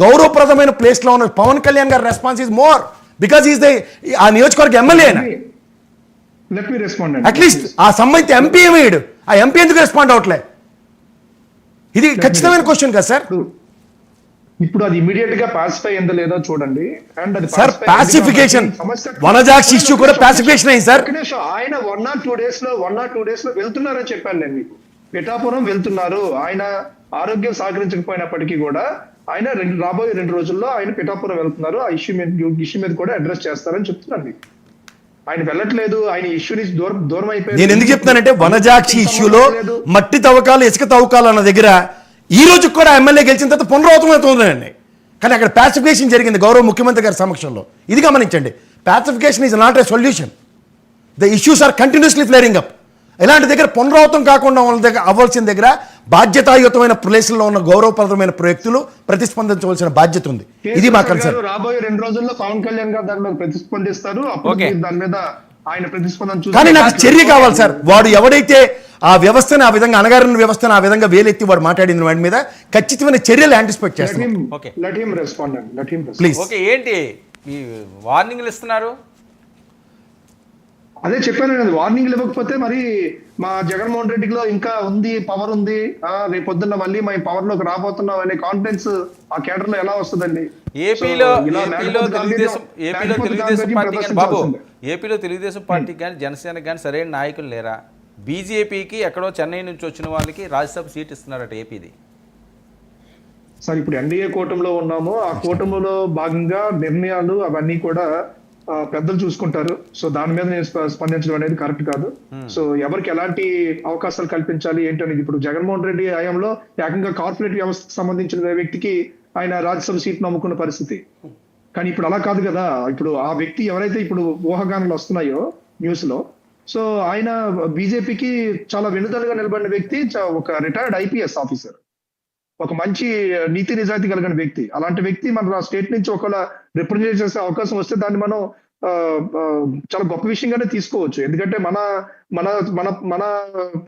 గౌరవప్రదమైన ప్లేస్లో ఉన్న పవన్ కళ్యాణ్ గారి response is more because is ఆ నియోజకవర్గ ఎమ్మెల్యే అట్లీస్ట్ ఆ సంబంధిత ఎంపీ ఏమయ్యాడు, ఆ ఎంపీ ఎందుకు రెస్పాండ్ అవట్లే? ఇది ఖచ్చితమైన క్వశ్చన్ కదా సార్. ఇప్పుడు అది ఇమీడియట్ గా పాసిఫై అయిందో లేదో చూడండి. అండ్ అది సార్ పాసిఫికేషన్ వనజాక్షి ఇష్యూ కూడా పాసిఫికేషన్ అయింది సార్. ఆయన 1 or 2 days లో వెళ్తున్నారని చెప్పాను నేను మీకు. పిఠాపురం వెళ్తున్నారు. ఆయన ఆరోగ్యం సహకరించకపోయినప్పటికీ కూడా ఆయన రాబోయే 2 రోజుల్లో ఆయన పిఠాపురం వెళ్తున్నారు. ఆ ఇష్యూ మీద కూడా అడ్రస్ చేస్తారని చెప్తున్నాను మీకు. ఆయన వెళ్ళట్లేదు, ఆయన ఇష్యూ నుంచి దూరం అయిపోయింది. నేను ఎందుకు చెప్తానంటే వనజాక్షి ఇష్యూలో మట్టి తవ్వకాలు ఇసుక తవ్వకాలు అన్న దగ్గర ఈ రోజు కూడా ఎమ్మెల్యే గెలిచిన తర్వాత పునరావృతం అవుతుందండి. కానీ అక్కడ పాసిఫికేషన్ జరిగింది గౌరవ ముఖ్యమంత్రి గారి సమక్షంలో. ఇది గమనించండి, pacification is not a solution. The issues are continuously flaring up. ఇలాంటి దగ్గర పునరావృతం కాకుండా అవ్వాల్సిన దగ్గర బాధ్యతాయుతమైన ప్లేసుల్లో ఉన్న గౌరవప్రదమైన వ్యక్తులు ప్రతిస్పందించవలసిన బాధ్యత ఉంది. ఇది మా కన్సర్న్. రాబోయే 2 రోజుల్లో పవన్ కళ్యాణ్ గారు దాని మీద ప్రతిస్పందిస్తారు. దాని మీద ఆయన ప్రతిస్పందన చూసి కానీ నాకు చర్య కావాలి సార్. వాడు ఎవడైతే ఆ వ్యవస్థను ఆ విధంగా అణగారిన వ్యవస్థను ఆ విధంగా వేలెత్తి వాడు మాట్లాడిన వాడి మీద ఖచ్చితమైన చర్యలు యాంటిసిపేట్ చేస్తాం. ప్లీజ్. ఓకే, ఏంటి ఈ వార్నింగ్లు ఇస్తున్నారు? అదే చెప్పాను నేను, వార్నింగ్లు ఇవ్వకపోతే మరి మా జగన్మోహన్ రెడ్డిలో ఇంకా ఉంది, పవర్ ఉంది, రేపొద్దున్న మళ్ళీ మేము పవర్ లోకి రాబోతున్నాం అనే కాన్ఫిడెన్స్ ఆ కేడర్ లో ఎలా వస్తుందండి? ఏపీలో తెలుగుదేశం పార్టీకి కానీ జనసేనకి కానీ సరైన నాయకులు లేరా? బీజేపీకి ఎక్కడో చెన్నై నుంచి వచ్చిన వాళ్ళకి రాజ్యసభ సీట్ ఇస్తున్నారట ఏపీది. సార్ ఇప్పుడు ఎన్డీఏ కూటమిలో ఉన్నాము. ఆ కూటమిలో భాగంగా నిర్ణయాలు అవన్నీ కూడా పెద్దలు చూసుకుంటారు. సో దాని మీద నేను స్పందించడం అనేది కరెక్ట్ కాదు. సో ఎవరికి ఎలాంటి అవకాశాలు కల్పించాలి ఏంటనేది ఇప్పుడు జగన్మోహన్ రెడ్డి హయాంలో ఏకంగా కార్పొరేట్ వ్యవస్థకు సంబంధించిన వ్యక్తికి ఆయన రాజ్యసభ సీట్ నమ్ముకున్న పరిస్థితి. కానీ ఇప్పుడు అలా కాదు కదా. ఇప్పుడు ఆ వ్యక్తి ఎవరైతే ఇప్పుడు ఊహాగానాలు వస్తున్నాయో న్యూస్ లో, సో ఆయన బీజేపీకి చాలా వెనుదలుగా నిలబడిన వ్యక్తి, ఒక రిటైర్డ్ ఐపీఎస్ ఆఫీసర్, ఒక మంచి నీతి నిజాయితీ కలిగిన వ్యక్తి. అలాంటి వ్యక్తి మన స్టేట్ నుంచి ఒకవేళ రిప్రజెంట్ చేసే అవకాశం వస్తే దాన్ని మనం చాలా గొప్ప విషయంగానే తీసుకోవచ్చు. ఎందుకంటే మన మన మన మన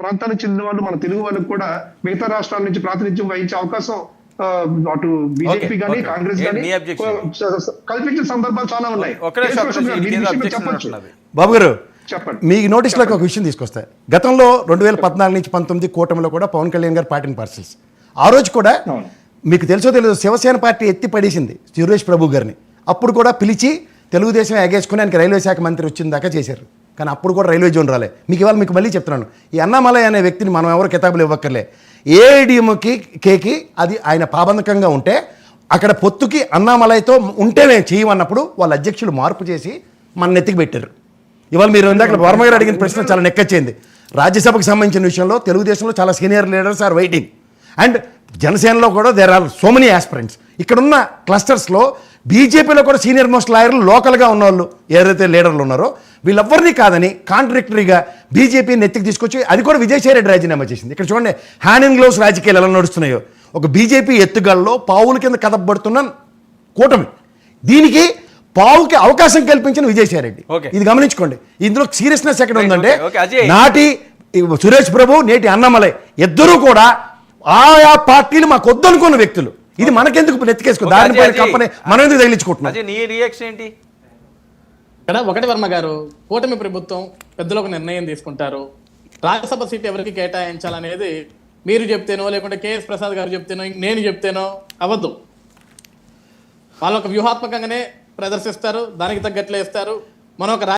ప్రాంతానికి చెందిన వాళ్ళు, మన తెలుగు వాళ్ళకి కూడా మిగతా రాష్ట్రాల నుంచి ప్రాతినిధ్యం వహించే అవకాశం అటు బీజేపీ కానీ కాంగ్రెస్ కానీ కల్పించిన సందర్భాలు చాలా ఉన్నాయి. చెప్పచ్చు బాబు గారు, చెప్పండి. మీ నోటీస్లోకి ఒక విషయం తీసుకొస్తాయి. గతంలో 2014 నుంచి 19 కూటమిలో కూడా పవన్ కళ్యాణ్ గారు పార్టీని పార్సల్స్. ఆ రోజు కూడా మీకు తెలుసో తెలియదు, శివసేన పార్టీ ఎత్తి పడేసింది సురేష్ ప్రభు గారిని. అప్పుడు కూడా పిలిచి తెలుగుదేశం ఎగేసుకుని ఆయనకి రైల్వే శాఖ మంత్రి వచ్చిన దాకా చేశారు. కానీ అప్పుడు కూడా రైల్వే జోన్ రాలే. మీకు ఇవాళ మీకు మళ్ళీ చెప్తున్నాను, ఈ అన్నామలై అనే వ్యక్తిని మనం ఎవరు కితాబులు ఇవ్వక్కర్లే. ఏఐడిఎంకి కేకి అది ఆయన పాబంధకంగా ఉంటే అక్కడ పొత్తుకి అన్నామలైతో ఉంటే మేము చేయమన్నప్పుడు వాళ్ళ అధ్యక్షులు మార్పు చేసి మన నెత్తికి పెట్టారు. ఇవాళ మీరు ఇందాక వర్మ గారు అడిగిన ప్రశ్న చాలా నెక్కచ్చింది. రాజ్యసభకు సంబంధించిన విషయంలో తెలుగుదేశంలో చాలా senior leaders are waiting, and జనసేనలో కూడా there are so many aspirants. ఇక్కడున్న క్లస్టర్స్లో బీజేపీలో కూడా సీనియర్ మోస్ట్ లాయర్లు లోకల్గా ఉన్నవాళ్ళు ఏదైతే లీడర్లు ఉన్నారో వీళ్ళెవ్వరినీ కాదని కాంట్రాడిక్టరీగా బీజేపీ నెత్తికి తీసుకొచ్చి అది కూడా విజయసాయి రెడ్డి రాజీనామా చేసింది. ఇక్కడ చూడండి హ్యాండ్ ఇన్ గ్లోవ్స్ రాజకీయాలు ఎలా నడుస్తున్నాయో. ఒక బీజేపీ ఎత్తుగల్లో పావుల కింద కదపబడుతున్న కూటమి, దీనికి పావుకి అవకాశం కల్పించిన విజయసాయి రెడ్డి. ఇది గమనించుకోండి. ఇందులో సీరియస్నెస్ ఎక్కడ ఉందంటే నాటి సురేష్ ప్రభు, నేటి అన్నామలై ఇద్దరూ కూడా ఆయా పార్టీలు మాకు వద్దనుకున్న వ్యక్తులు. ఇది మనకెందుకు నెత్తికేసుకో దానిపైన కంపెనీ మనం ఎందుకు తగిలించుకుంటున్నాం? నీ రియాక్షన్ ఏంటి? ఇక్కడ ఒకటి వర్మ గారు, కూటమి ప్రభుత్వం పెద్దలు ఒక నిర్ణయం తీసుకుంటారు. రాజ్యసభ సీట్ ఎవరికి కేటాయించాలనేది మీరు చెప్తేనో లేకుంటే కేఎస్ ప్రసాద్ గారు చెప్తేనో నేను చెప్తేనో అవ్వద్దు. వాళ్ళు ఒక వ్యూహాత్మకంగానే ప్రదర్శిస్తారు, దానికి తగ్గట్లే ఇస్తారు. మనం ఒక